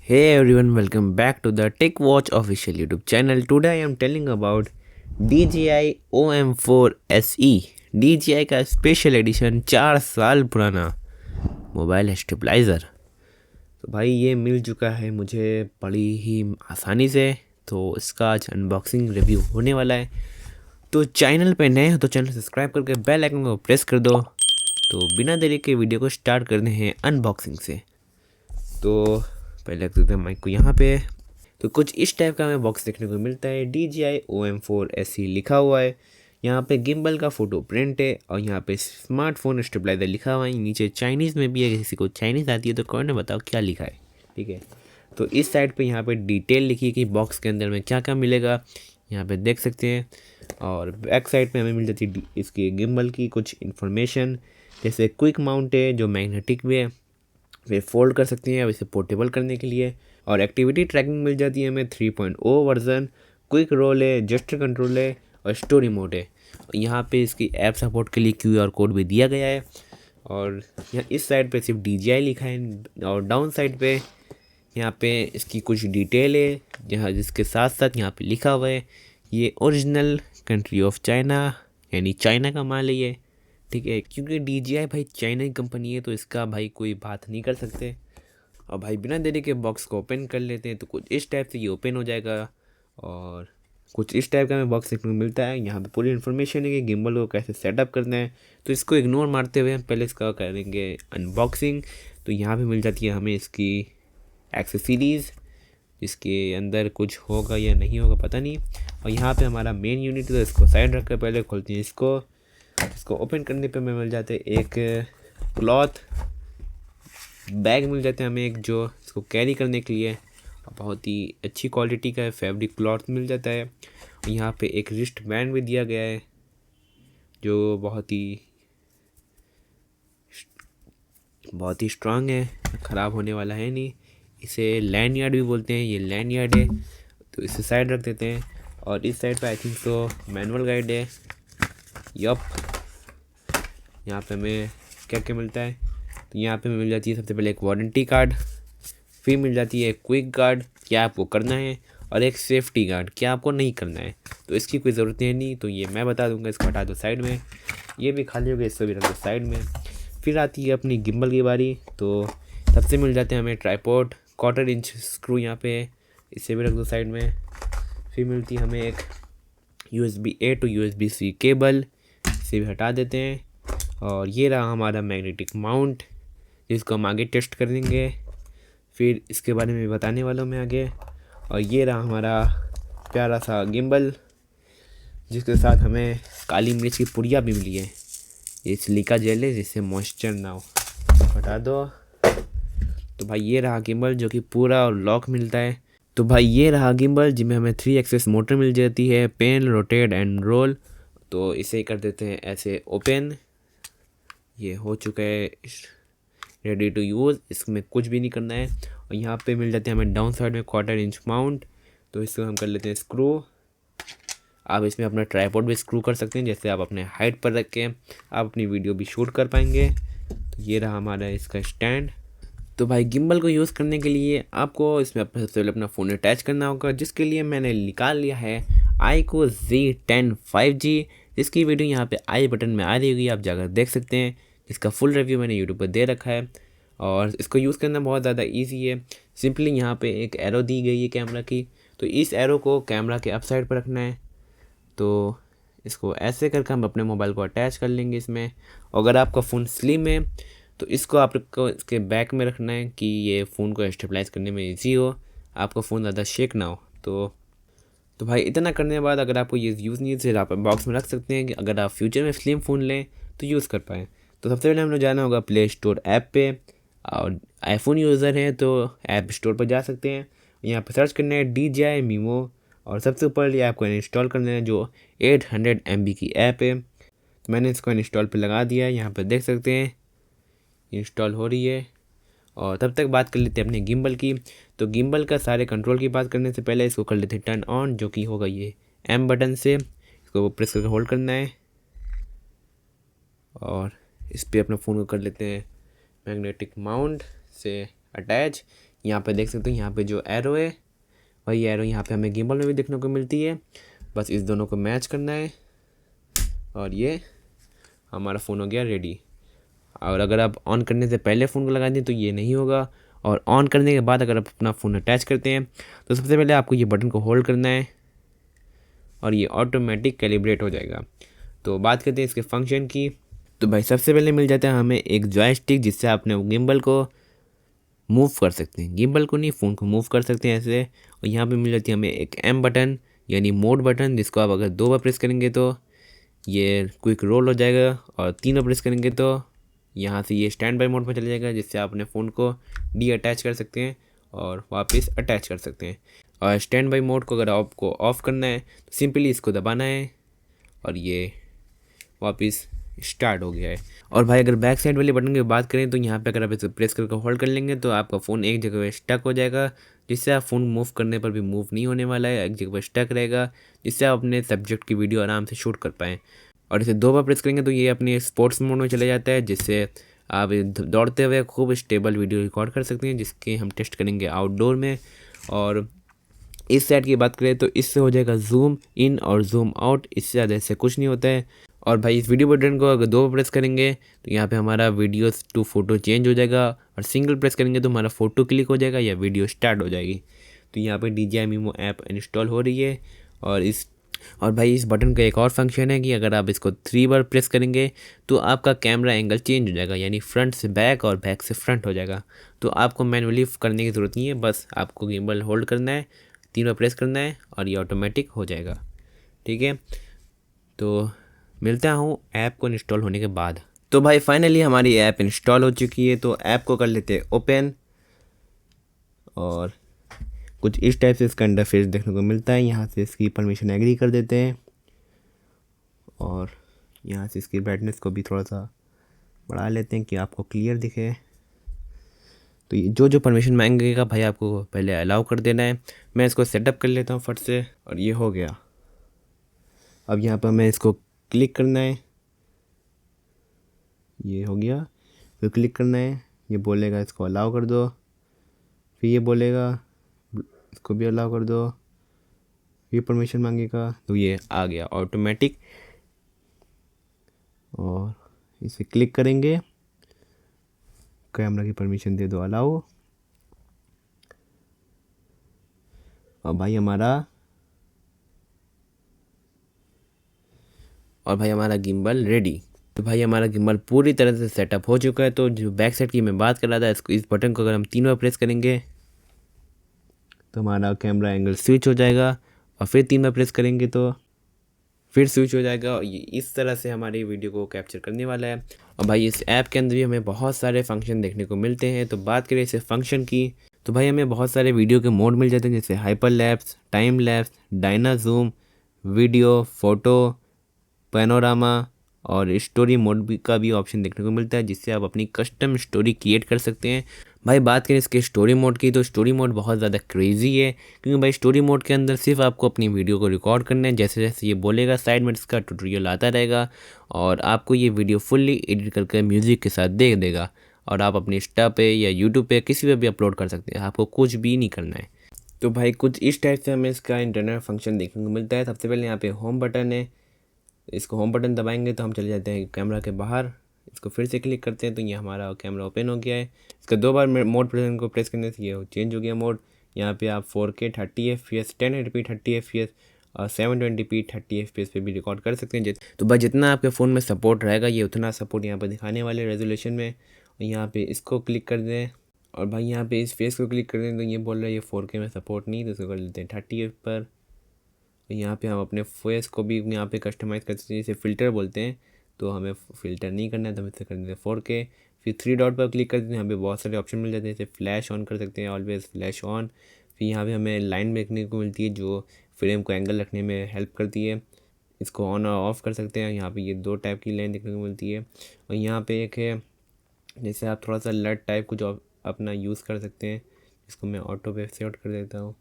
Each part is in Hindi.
Hey everyone, welcome back to the Tech Watch official YouTube channel. Today I am telling about DJI OM4 SE. DJI का स्पेशल एडिशन 4 साल पुराना मोबाइल स्टेबलाइज़र। तो भाई ये मिल चुका है मुझे बड़ी ही आसानी से। तो इसका आज अनबॉक्सिंग रिव्यू होने वाला है। तो चैनल पे नए हो तो चैनल सब्सक्राइब करके बेल आइकन को प्रेस कर दो। तो बिना देरी के वीडियो को स्टार्ट करते हैं अनबॉक्सिंग से। तो पहले रख देते हैं माइक को यहाँ पे। तो कुछ इस टाइप का हमें बॉक्स देखने को मिलता है। DJI OM4 SE लिखा हुआ है। यहाँ पे गिम्बल का फोटो प्रिंट है और यहाँ पे स्मार्टफोन स्टेबलाइजर लिखा हुआ है। नीचे चाइनीज़ में भी है, किसी को चाइनीज़ आती है तो कौन ने बताओ क्या लिखा है। ठीक है, तो इस साइड पे यहाँ पे डिटेल लिखी है कि बॉक्स के अंदर में क्या क्या मिलेगा, यहाँ पे देख सकते हैं। और बैक साइड पे हमें मिल जाती है इसकी गिम्बल की कुछ इन्फॉर्मेशन, जैसे क्विक माउंट है जो मैग्नेटिक भी है, फिर फोल्ड कर सकते हैं अब इसे पोर्टेबल करने के लिए। और एक्टिविटी ट्रैकिंग मिल जाती है हमें 3.0 वर्जन, क्विक रोल है, जेस्चर कंट्रोल है और स्टोरी मोड है। और यहाँ पे इसकी ऐप सपोर्ट के लिए QR कोड भी दिया गया है। और यहाँ इस साइड पे सिर्फ DJI लिखा है और डाउन साइड पे यहाँ पे इसकी कुछ डिटेल है, जहाँ जिसके साथ साथ यहाँ पे लिखा हुआ है ये ओरिजिनल कंट्री ऑफ चाइना, यानी चाइना का माल है ये। ठीक है, क्योंकि DJI भाई चाइना की कंपनी है तो इसका भाई कोई बात नहीं कर सकते। और भाई बिना देरी के बॉक्स को ओपन कर लेते हैं। तो कुछ इस टाइप से ये ओपन हो जाएगा और कुछ इस टाइप का हमें बॉक्स देखने को मिलता है। यहाँ पे पूरी इन्फॉर्मेशन है कि गिम्बल को कैसे सेटअप करना है। तो इसको इग्नोर मारते हुए हम पहले इसका करेंगे अनबॉक्सिंग। तो यहाँ पे मिल जाती है हमें इसकी एक्सेसरीज़, जिसके अंदर कुछ होगा या नहीं होगा पता नहीं। और यहाँ पे हमारा मेन यूनिट, तो इसको साइड रख कर पहले खोलते हैं इसको ओपन करने पे हमें मिल जाते हैं एक क्लॉथ बैग मिल जाते हैं हमें एक, जो इसको कैरी करने के लिए बहुत ही अच्छी क्वालिटी का फैब्रिक क्लॉथ मिल जाता है। और यहाँ पे एक रिस्ट बैंड भी दिया गया है जो बहुत ही स्ट्रांग है, ख़राब होने वाला है नहीं। इसे लैंड यार्ड भी बोलते हैं, ये लैंड यार्ड है। तो इसे साइड रख देते हैं। और इस साइड पे आई थिंक तो मैनुअल गाइड है। यप, यहाँ पे हमें क्या क्या मिलता है, तो यहाँ पे मिल जाती है सबसे पहले एक वारंटी कार्ड, फिर मिल जाती है क्विक गार्ड क्या आपको करना है, और एक सेफ्टी गार्ड क्या आपको नहीं करना है। तो इसकी कोई ज़रूरत है नहीं, तो ये मैं बता दूंगा। इसको हटा दो साइड में, ये भी खाली हो गया, इसको भी रख दो साइड में। फिर आती है अपनी गिम्बल की बारी। तो सबसे मिल जाते हैं हमें ट्राइपॉड, 1/4 इंच स्क्रू यहाँ पे है, इसे भी रख दो साइड में। फिर मिलती है हमें एक USB-A to USB-C केबल, इसे भी हटा देते हैं। और ये रहा हमारा मैग्नेटिक माउंट, जिसको हम आगे टेस्ट करेंगे, फिर इसके बारे में बताने वाला हूँ मैं आगे। और ये रहा हमारा प्यारा सा गिम्बल, जिसके साथ हमें काली मिर्च की पुड़िया भी मिली है। ये सिलिका जेल है जिससे मॉइस्चर ना हो, हटा दो। तो भाई ये रहा गिम्बल जो कि पूरा लॉक मिलता है। तो भाई ये रहा गिम्बल जिसमें हमें 3 एक्सेस मोटर मिल जाती है, पेन, रोटेट एंड रोल। तो इसे कर देते हैं ऐसे ओपन, ये हो चुका है रेडी टू यूज़, इसमें कुछ भी नहीं करना है। और यहाँ पे मिल जाते हैं हमें डाउन साइड में 1/4 इंच माउंट, तो इसको हम कर लेते हैं स्क्रू। आप इसमें अपना ट्राइपॉड भी स्क्रू कर सकते हैं, जैसे आप अपने हाइट पर रख के आप अपनी वीडियो भी शूट कर पाएंगे। तो ये रहा हमारा इसका स्टैंड। तो भाई गिम्बल को यूज़ करने के लिए आपको इसमें सबसे पहले अपना फ़ोन अटैच करना होगा, जिसके लिए मैंने निकाल लिया है iQOO Z10 5G, जिसकी वीडियो यहाँ पे आई बटन में आ रही होगी, आप जाकर देख सकते हैं। इसका फुल रिव्यू मैंने यूट्यूब पर दे रखा है। और इसको यूज़ करना बहुत ज़्यादा ईजी है। सिंपली यहाँ पे एक एरो दी गई है कैमरा की, तो इस एरो को कैमरा के अप साइड पर रखना है। तो इसको ऐसे करके हम अपने मोबाइल को अटैच कर लेंगे इसमें। अगर आपका फ़ोन स्लिम है तो इसको आपको इसके बैक में रखना है कि ये फ़ोन को स्टेबलाइज करने में ईजी हो, आपका फ़ोन ज़्यादा शेक ना हो। तो भाई इतना करने के बाद अगर आपको ये यूज़ नहीं है तो आप बॉक्स में रख सकते हैं कि अगर आप फ्यूचर में स्लिम फ़ोन लें तो यूज़ कर पाएँ। तो सबसे पहले हम लोग जाना होगा प्ले स्टोर ऐप पे, और आईफोन यूज़र हैं तो ऐप स्टोर पर जा सकते हैं। यहाँ पर सर्च करना है DJI Mimo, और सबसे ऊपर ये आपको इंस्टॉल करना है जो 800 MB की ऐप है। तो मैंने इसको इंस्टॉल पे लगा दिया है, यहाँ पर देख सकते हैं इंस्टॉल हो रही है। और तब तक बात कर लेते हैं अपने गिम्बल की। तो गिम्बल का सारे कंट्रोल की बात करने से पहले इसको कर लेते हैं टर्न ऑन, जो कि होगा ये M बटन से। इसको प्रेस करके होल्ड करना है और इस पर अपना फ़ोन को कर लेते हैं मैग्नेटिक माउंट से अटैच। यहाँ पे देख सकते हो, यहाँ पे जो एरो है वही एरो यहाँ पे हमें गिम्बल में भी देखने को मिलती है। बस इस दोनों को मैच करना है और ये हमारा फ़ोन हो गया रेडी। और अगर आप ऑन करने से पहले फ़ोन को लगा दें तो ये नहीं होगा, और ऑन करने के बाद अगर आप अपना फ़ोन अटैच करते हैं तो सबसे पहले आपको ये बटन को होल्ड करना है और ये ऑटोमेटिक कैलिब्रेट हो जाएगा। तो बात करते हैं इसके फंक्शन की। तो भाई सबसे पहले मिल जाता है हमें एक जॉयस्टिक, जिससे आप अपने गिम्बल को मूव कर सकते हैं, गिम्बल को नहीं फ़ोन को मूव कर सकते हैं ऐसे। और यहाँ पे मिल जाती है हमें एक एम बटन यानी मोड बटन, जिसको आप अगर 2 बार प्रेस करेंगे तो ये क्विक रोल हो जाएगा, और 3 बार प्रेस करेंगे तो यहाँ से ये स्टैंड बाय मोड पर चला जाएगा, जिससे आप अपने फ़ोन को डी अटैच कर सकते हैं और वापस अटैच कर सकते हैं। और स्टैंड बाय मोड को अगर आपको ऑफ़ करना है तो सिंपली इसको दबाना है और ये वापस स्टार्ट हो गया है। और भाई अगर बैक साइड वाले बटन की बात करें तो यहाँ पे अगर आप इसे प्रेस करके होल्ड कर लेंगे तो आपका फ़ोन एक जगह पे स्टक हो जाएगा, जिससे आप फ़ोन मूव करने पर भी मूव नहीं होने वाला है, एक जगह पर स्टक रहेगा, जिससे आप अपने सब्जेक्ट की वीडियो आराम से शूट कर पाएँ। और इसे 2 बार प्रेस करेंगे तो ये अपने स्पोर्ट्स मोड में चला जाता है, जिससे आप दौड़ते हुए खूब स्टेबल वीडियो रिकॉर्ड कर सकते हैं, जिसके हम टेस्ट करेंगे आउटडोर में। और इस साइड की बात करें तो इससे हो जाएगा जूम इन और जूम आउट, इससे ज़्यादा इससे कुछ नहीं होता है। और भाई इस वीडियो बटन को अगर 2 बार प्रेस करेंगे तो यहाँ पे हमारा वीडियो टू फोटो चेंज हो जाएगा, और सिंगल प्रेस करेंगे तो हमारा फ़ोटो क्लिक हो जाएगा या वीडियो स्टार्ट हो जाएगी। तो यहाँ पे DJI Mimo ऐप इंस्टॉल हो रही है। और भाई इस बटन का एक और फंक्शन है कि अगर आप इसको 3 बार प्रेस करेंगे तो आपका कैमरा एंगल चेंज हो जाएगा, यानी फ्रंट से बैक और बैक से फ्रंट हो जाएगा। तो आपको मैनुअली करने की ज़रूरत नहीं है, बस आपको गिम्बल होल्ड करना है, 3 बार प्रेस करना है और ये ऑटोमेटिक हो जाएगा। ठीक है, तो मिलता हूँ ऐप को इंस्टॉल होने के बाद। तो भाई फाइनली हमारी ऐप इंस्टॉल हो चुकी है, तो ऐप को कर लेते हैं ओपन, और कुछ इस टाइप से इसका इंटरफेस देखने को मिलता है। यहाँ से इसकी परमिशन एग्री कर देते हैं, और यहाँ से इसकी ब्राइटनेस को भी थोड़ा सा बढ़ा लेते हैं कि आपको क्लियर दिखे। तो ये जो परमिशन मांगेगा भाई आपको पहले अलाउ कर देना है। मैं इसको सेटअप कर लेता हूँ फट से, और ये हो गया। अब यहाँ पर मैं इसको क्लिक करना है, ये हो गया, फिर क्लिक करना है, ये बोलेगा इसको अलाउ कर दो, फिर ये बोलेगा इसको भी अलाउ कर दो, ये परमिशन मांगेगा, तो ये आ गया ऑटोमेटिक। और इसे क्लिक करेंगे, कैमरा की परमिशन दे दो अलाउ, और भाई हमारा गिम्बल रेडी। तो भाई हमारा गिम्बल पूरी तरह से सेटअप हो चुका है। तो जो बैक साइड की मैं बात कर रहा था, इस बटन को अगर हम 3 बार प्रेस करेंगे तो हमारा कैमरा एंगल स्विच हो जाएगा, और फिर 3 बार प्रेस करेंगे तो फिर स्विच हो जाएगा, और ये इस तरह से हमारी वीडियो को कैप्चर करने वाला है। और भाई इस ऐप के अंदर भी हमें बहुत सारे फंक्शन देखने को मिलते हैं। तो बात करें इस फंक्शन की, तो भाई हमें बहुत सारे वीडियो के मोड मिल जाते हैं, जैसे hyper lapse, time lapse, Diana zoom, video, photo, panorama, और स्टोरी मोड का भी ऑप्शन देखने को मिलता है, जिससे आप अपनी कस्टम स्टोरी क्रिएट कर सकते हैं। भाई बात करें इसके स्टोरी मोड की, तो स्टोरी मोड बहुत ज़्यादा क्रेजी है, क्योंकि भाई स्टोरी मोड के अंदर सिर्फ आपको अपनी वीडियो को रिकॉर्ड करना है, जैसे जैसे ये बोलेगा साइड में इसका ट्यूटोरियल आता रहेगा, और आपको ये वीडियो फुल्ली एडिट करके म्यूज़िक के साथ दे देगा, और आप अपनी इंस्टा पे या यूट्यूब पे किसी पे भी अपलोड कर सकते हैं, आपको कुछ भी नहीं करना है। तो भाई कुछ इस टाइप से हमें इसका इंटरनल फंक्शन देखने को मिलता है। सबसे पहले यहाँ पे होम बटन है, इसको होम बटन दबाएंगे तो हम चले जाते हैं कैमरा के बाहर, इसको फिर से क्लिक करते हैं तो ये हमारा कैमरा ओपन हो गया है। इसका 2 बार मोड बटन को प्रेस करने से ये चेंज हो गया मोड। यहाँ पे आप 4K 30 FPS, 1080p 30 FPS और 720p 30 FPS पे भी रिकॉर्ड कर सकते हैं। तो भाई जितना आपके फ़ोन में सपोर्ट रहेगा ये उतना सपोर्ट यहाँ पर दिखाने वाले रेजोल्यूशन में। और यहाँ पे इसको क्लिक कर दें, और भाई यहाँ पे इस फेस को क्लिक कर दें तो ये बोल रहा है ये 4K में सपोर्ट नहीं, तो इसको कर लेते हैं 30 पर। यहाँ पे हम अपने फेस को भी यहाँ पे कस्टमाइज़ कर सकते हैं, जैसे फ़िल्टर बोलते हैं, तो हमें फ़िल्टर नहीं करना है तो हम इसे कर देते हैं 4K। फिर 3 डॉट पर क्लिक करते हैं, यहाँ पे बहुत सारे ऑप्शन मिल जाते हैं, जैसे फ्लैश ऑन कर सकते हैं, ऑलवेज फ्लैश ऑन। फिर यहाँ पे हमें लाइन देखने को मिलती है जो फ्रेम को एंगल रखने में हेल्प करती है, इसको ऑन और ऑफ़ कर सकते हैं। यहाँ पर ये 2 टाइप की लाइन देखने को मिलती है। और यहाँ पर एक है जैसे आप थोड़ा सा लट टाइप कुछ अपना यूज़ कर सकते हैं, इसको मैं ऑटो पे सेट कर देता हूँ।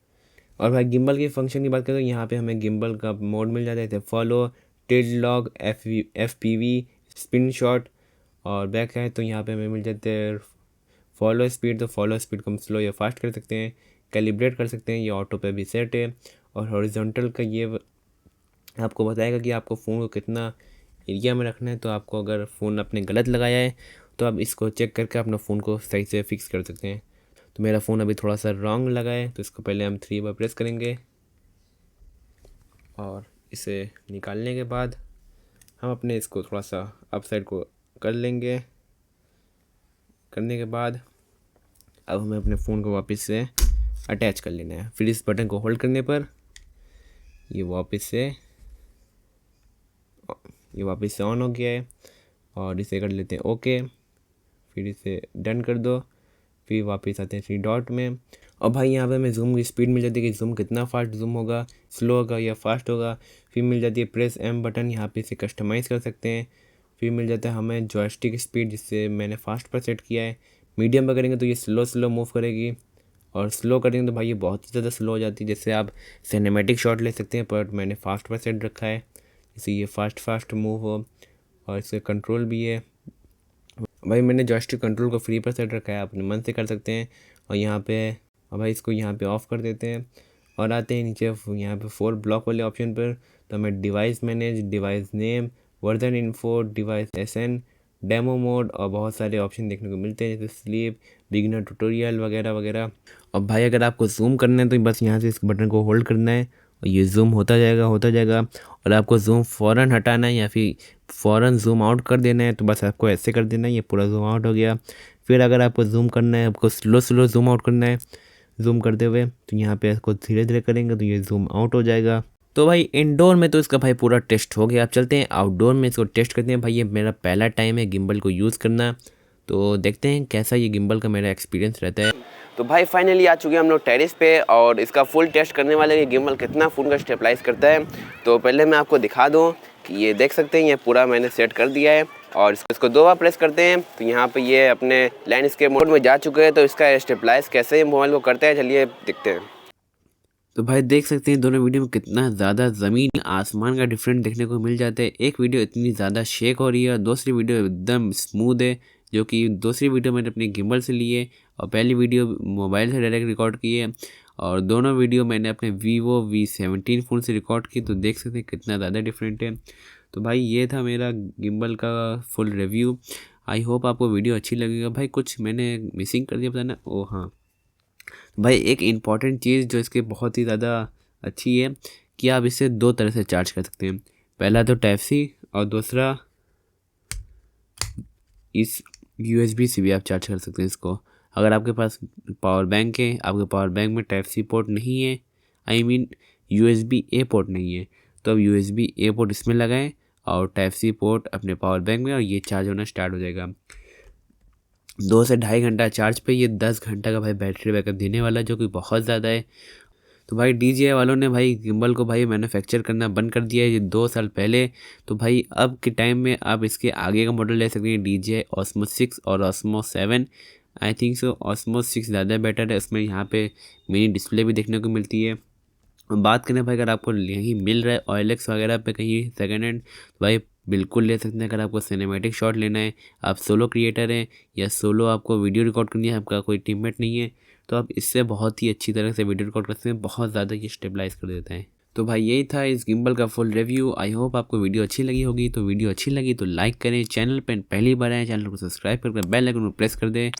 और भाई गिम्बल के फंक्शन की बात करें तो यहाँ पे हमें गिम्बल का मोड मिल जाता है, जैसे follow, tilt log, FPV, spin shot, और बैक है तो यहाँ पे हमें मिल जाते हैं फॉलो स्पीड, तो फॉलो स्पीड को हम स्लो या फास्ट कर सकते हैं। कैलिब्रेट कर सकते हैं, ये ऑटो पे भी सेट है। और हॉरिजॉन्टल का ये आपको बताएगा कि आपको फ़ोन को कितना एरिया में रखना है। तो आपको अगर फ़ोन आपने गलत लगाया है तो आप इसको चेक करके अपना फ़ोन को सही से फिक्स कर सकते हैं। तो मेरा फ़ोन अभी थोड़ा सा रॉन्ग लगा है, तो इसको पहले हम 3 बार प्रेस करेंगे और इसे निकालने के बाद हम अपने इसको थोड़ा सा अप साइड को कर लेंगे। करने के बाद अब हमें अपने फ़ोन को वापस से अटैच कर लेना है। फिर इस बटन को होल्ड करने पर ये वापस से ऑन हो गया है। और इसे कर लेते हैं ओके, फिर इसे डन कर दो। फिर वापस आते हैं 3 डॉट में। और भाई यहाँ पे हमें जूम की स्पीड मिल जाती है कि जूम कितना फास्ट जूम होगा, स्लो होगा या फास्ट होगा। फिर मिल जाती है प्रेस एम बटन, यहाँ पे इसे कस्टमाइज़ कर सकते हैं। फिर मिल जाता है हमें जॉयस्टिक स्पीड, जिससे मैंने फास्ट पर सेट किया है। मीडियम पर करेंगे तो ये स्लो मूव करेगी, और स्लो करेंगे तो भाई ये बहुत ही ज़्यादा स्लो हो जाती है। जैसे आप सिनेमैटिक शॉट ले सकते हैं, पर मैंने फास्ट पर सेट रखा है जैसे ये फास्ट मूव हो। और इसका कंट्रोल भी है भाई, मैंने जॉयस्टिक कंट्रोल को फ्री पर सेट रखा है, अपने मन से कर सकते हैं। और यहाँ पे अब भाई इसको यहाँ पे ऑफ़ कर देते हैं और आते हैं नीचे यहाँ पे 4 ब्लॉक वाले ऑप्शन पर। तो हमें device manage, device name, version info, device SN, demo mode और बहुत सारे ऑप्शन देखने को मिलते हैं, जैसे स्लीप, बिगिनर ट्यूटोरियल वगैरह वगैरह। और भाई अगर आपको जूम करना है तो बस यहाँ से इस बटन को होल्ड करना है और ये जूम होता जाएगा। और आपको जूम फ़ौरन हटाना है या फिर फ़ौरन जूम आउट कर देना है तो बस आपको ऐसे कर देना है, ये पूरा जूम आउट हो गया। फिर अगर आपको जूम करना है, आपको स्लो जूम आउट करना है जूम करते हुए, तो यहाँ पे इसको धीरे धीरे करेंगे तो ये जूम आउट हो जाएगा। तो भाई इंडोर में तो इसका भाई पूरा टेस्ट हो गया। आप चलते हैं आउटडोर में, इसको टेस्ट करते हैं। भाई ये मेरा पहला टाइम है गिम्बल को यूज़ करना, तो देखते हैं कैसा ये गिम्बल का मेरा एक्सपीरियंस रहता है। तो भाई फाइनली आ चुके हैं हम लोग टेरेस पे और इसका फुल टेस्ट करने वाले ये गिम्बल कितना फ़ोन का स्टेबलाइज करता है। तो पहले मैं आपको दिखा दूँ कि ये देख सकते हैं, ये पूरा मैंने सेट कर दिया है। और इसको 2 बार प्रेस करते हैं तो यहाँ पे ये अपने लैंडस्केप मोड में जा चुके हैं। तो इसका स्टेबलाइज कैसे मोबाइल को करता है, चलिए दिखते हैं। तो भाई देख सकते हैं दोनों वीडियो में कितना ज़्यादा ज़मीन आसमान का डिफरेंट देखने को मिल जाता है। एक वीडियो इतनी ज़्यादा शेक हो रही है और दूसरी वीडियो एकदम स्मूथ है, जो कि दूसरी वीडियो मैंने अपने गिम्बल से ली है और पहली वीडियो मोबाइल से डायरेक्ट रिकॉर्ड की है। और दोनों वीडियो मैंने अपने Vivo V17 फ़ोन से रिकॉर्ड की, तो देख सकते हैं कितना ज़्यादा डिफरेंट है। तो भाई ये था मेरा गिम्बल का फुल रिव्यू। आई होप आपको वीडियो अच्छी लगेगा। भाई कुछ मैंने मिसिंग कर दिया बताना, ओ हाँ भाई एक इम्पॉर्टेंट चीज़ जो इसके बहुत ही ज़्यादा अच्छी है कि आप इसे 2 तरह से चार्ज कर सकते हैं। पहला तो टाइप सी और दूसरा इस USB से भी आप चार्ज कर सकते हैं इसको। अगर आपके पास पावर बैंक है, आपके पावर बैंक में टाइप सी पोर्ट नहीं है, I mean USB A port नहीं है, तो अब USB A पोर्ट इसमें लगाएं और टाइप सी पोर्ट अपने पावर बैंक में, और ये चार्ज होना स्टार्ट हो जाएगा। 2 से 2.5 घंटा चार्ज पे ये 10 घंटा का भाई बैटरी बैकअप देने वाला है, जो कि बहुत ज़्यादा है। तो भाई DJI वालों ने भाई गिम्बल को भाई मैन्युफैक्चर करना बंद कर दिया है ये 2 साल पहले। तो भाई अब के टाइम में आप इसके आगे का मॉडल ले सकते हैं, DJI Osmo 6 और Osmo 7। I think so Osmo 6 ज़्यादा बेटर है, उसमें यहाँ पे मिनी डिस्प्ले भी देखने को मिलती है। बात करें भाई अगर आपको यहीं मिल रहा है OLX वगैरह पे कहीं सेकेंड हैंड, तो भाई बिल्कुल ले सकते हैं। अगर आपको सिनेमैटिक शॉट लेना है, आप सोलो क्रिएटर हैं या सोलो आपको वीडियो रिकॉर्ड करनी है, आपका कोई टीममेट नहीं है, तो आप इससे बहुत ही अच्छी तरह से वीडियो रिकॉर्ड कर सकते हैं। बहुत ज़्यादा ये स्टेबलाइज कर देता है। तो भाई यही था इस गिम्बल का फुल रिव्यू। आई होप आपको वीडियो अच्छी लगी होगी। तो वीडियो अच्छी लगी तो लाइक करें, चैनल पर पहली बार आए चैनल को सब्सक्राइब करके बेल आइकन को प्रेस कर दें।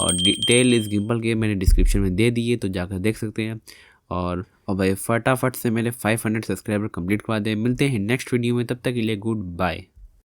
और डिटेल इस गिम्बल के मैंने डिस्क्रिप्शन में दे दिए, तो जाकर देख सकते हैं। और भाई फटाफट से मेरे 500 सब्सक्राइबर कंप्लीट करवा दें। मिलते हैं नेक्स्ट वीडियो में, तब तक के लिए गुड बाय।